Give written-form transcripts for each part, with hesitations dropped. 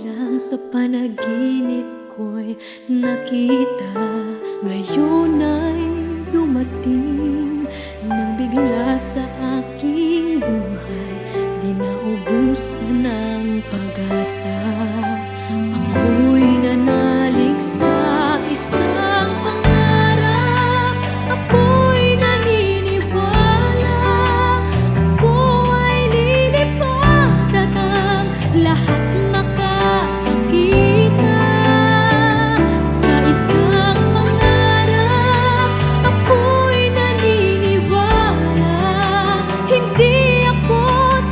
lang sa panaginip ko'y nakita. Ngayon ay dumating nang bigla sa aking buhay, di naubusan ng pag-asa. Ako'y nanalig sa isang pangarap, ako'y naniniwala, ako ay lilipad at ang lahat makakakita. Sa isang pangarap, ako'y naniniwala, hindi ako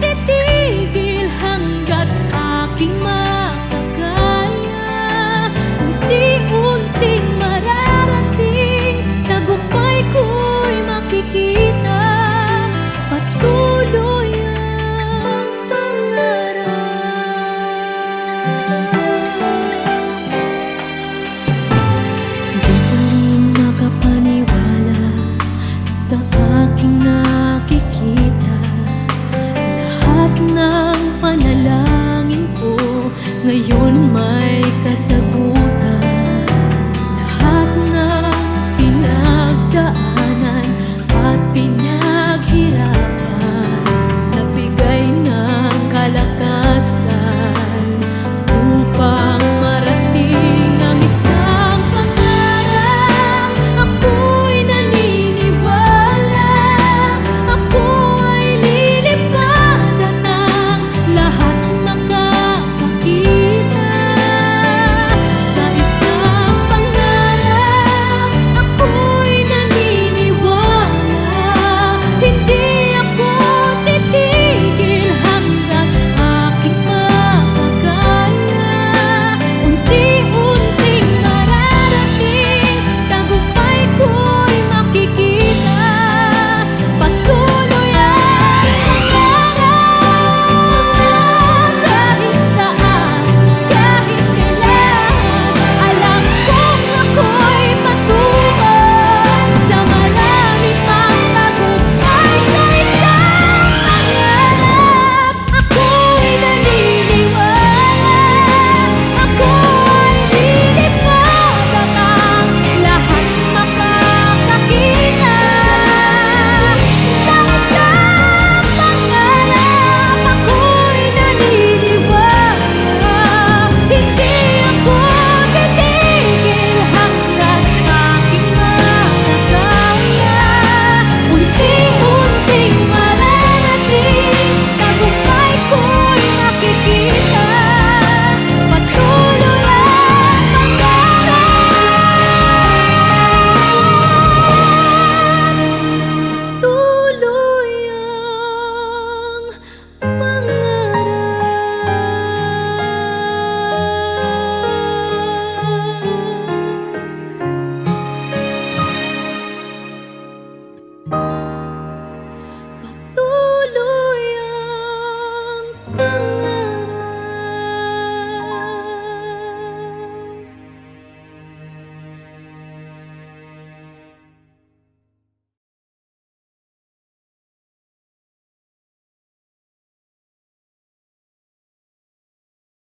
titigil hanggat aking makakaya. Unti-unting mararating, tagumpay ko'y makikita, patuloy ang pangarap. Di pa rin makapaniwala sa aking nakikita. Lahat ng panalangin ko ngayon may kasama.